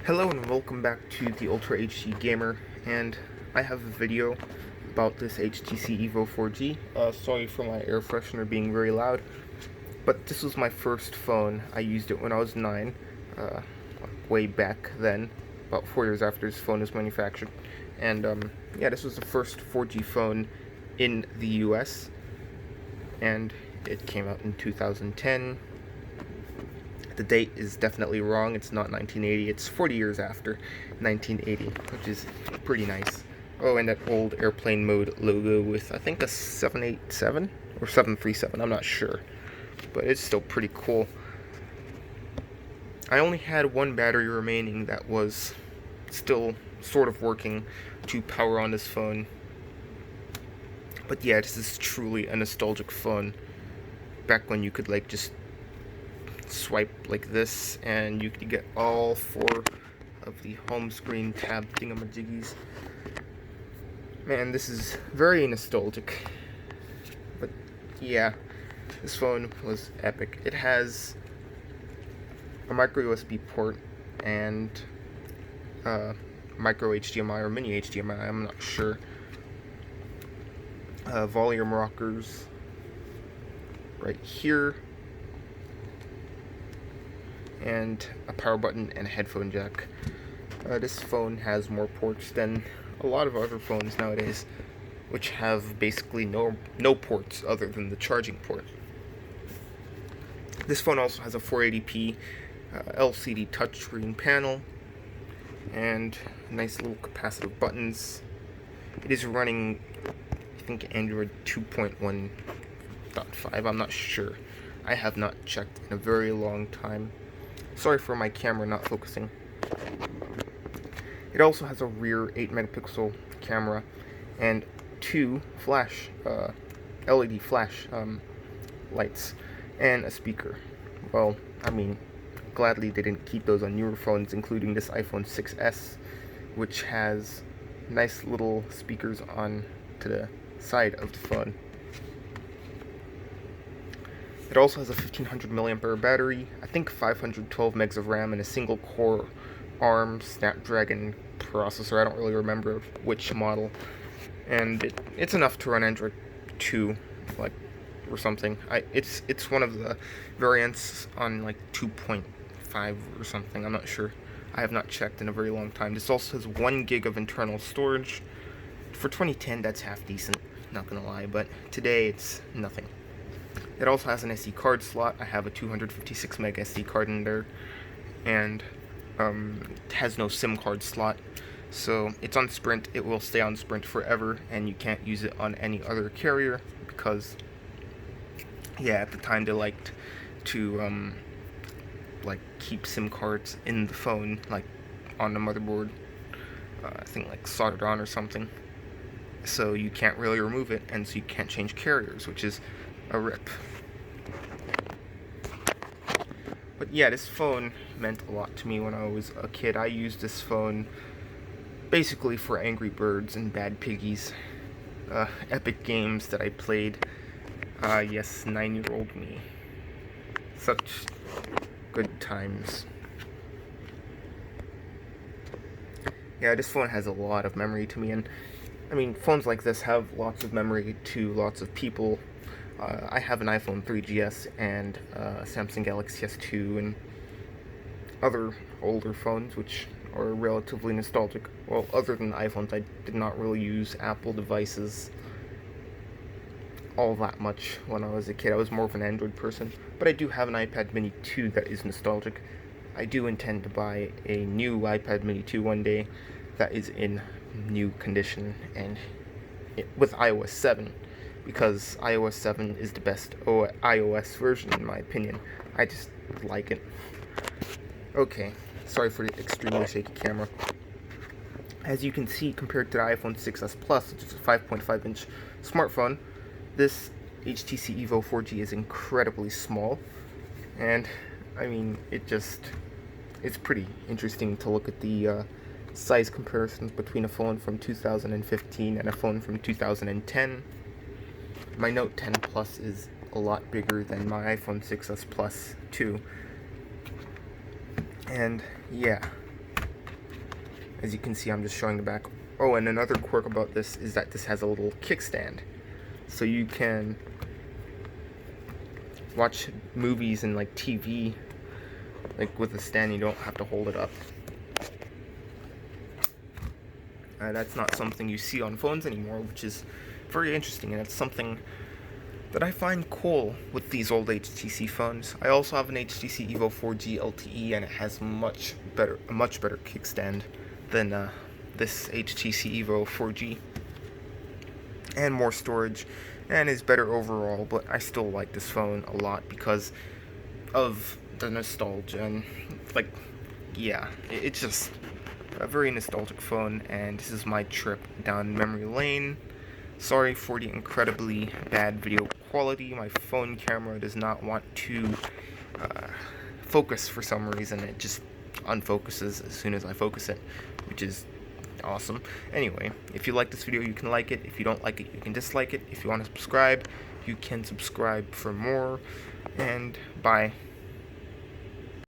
Hello and welcome back to the Ultra HD Gamer, and I have a video about this HTC Evo 4G. Sorry for my air freshener being very loud, but this was my first phone. I used it when I was 9, way back then, about 4 years after this phone was manufactured. And yeah, this was the first 4G phone in the US, and it came out in 2010. The date is definitely wrong. It's not 1980. It's 40 years after 1980, which is pretty nice. Oh, and that old airplane mode logo with, I think, a 787 or 737. I'm not sure, but it's still pretty cool. I only had one battery remaining that was still sort of working to power on this phone. But yeah, this is truly a nostalgic phone. Back when you could just swipe like this and you could get all 4 of the home screen tab thingamajiggies. Man, this is very nostalgic. But yeah, this phone was epic. It has a micro USB port and micro HDMI or mini HDMI, I'm not sure. Volume rockers right here, and a power button and a headphone jack. This phone has more ports than a lot of other phones nowadays, which have basically no ports other than the charging port. This phone also has a 480p LCD touchscreen panel and nice little capacitive buttons. It is running, I think, Android 2.1.5. I'm not sure. I have not checked in a very long time. Sorry for my camera not focusing. It also has a rear 8 megapixel camera and 2 flash, LED flash lights, and a speaker. Well, I mean, gladly they didn't keep those on newer phones, including this iPhone 6s, which has nice little speakers on to the side of the phone. It also has a 1500 mAh battery, I think 512 megs of RAM, and a single core ARM Snapdragon processor. I don't really remember which model. And it's enough to run Android 2, or something. It's one of the variants on 2.5 or something. I'm not sure. I have not checked in a very long time. This also has 1 gig of internal storage. For 2010, that's half decent, not gonna lie, but today it's nothing. It also has an SD card slot. I have a 256 meg SD card in there, and it has no SIM card slot, so it's on Sprint. It will stay on Sprint forever, and you can't use it on any other carrier because, yeah, at the time they liked to keep SIM cards in the phone, on the motherboard. I think soldered on or something. So you can't really remove it, and so you can't change carriers, which is a rip. But yeah, this phone meant a lot to me when I was a kid. I used this phone basically for Angry Birds and Bad Piggies, epic games that I played. Yes, 9-year-old me. Such good times. Yeah, this phone has a lot of memory to me, and I mean, phones like this have lots of memory to lots of people. I have an iPhone 3GS and Samsung Galaxy S2 and other older phones which are relatively nostalgic. Well, other than iPhones, I did not really use Apple devices all that much when I was a kid. I was more of an Android person, but I do have an iPad Mini 2 that is nostalgic. I do intend to buy a new iPad Mini 2 one day that is in new condition and with iOS 7. Because iOS 7 is the best iOS version in my opinion. I just like it. Okay, sorry for the extremely shaky camera. As you can see, compared to the iPhone 6s Plus, which is a 5.5-inch smartphone, this HTC Evo 4G is incredibly small. And, I mean, it's pretty interesting to look at the size comparisons between a phone from 2015 and a phone from 2010. My Note 10 Plus is a lot bigger than my iPhone 6s Plus too. And yeah, As you can see, I'm just showing the back. Oh, and another quirk about this is that this has a little kickstand. So you can watch movies and like TV like with a stand. You don't have to hold it up. That's not something you see on phones anymore, which is very interesting, and it's something that I find cool with these old HTC phones. I also have an HTC Evo 4G LTE, and it has a much better kickstand than this HTC Evo 4G, and more storage, and is better overall. But I still like this phone a lot because of the nostalgia, and like, yeah, it's just a very nostalgic phone. And this is my trip down memory lane. Sorry for the incredibly bad video quality. My phone camera does not want to focus for some reason. It just unfocuses as soon as I focus it, which is awesome. Anyway, if you like this video, you can like it. If you don't like it, you can dislike it. If you want to subscribe, you can subscribe for more. And bye.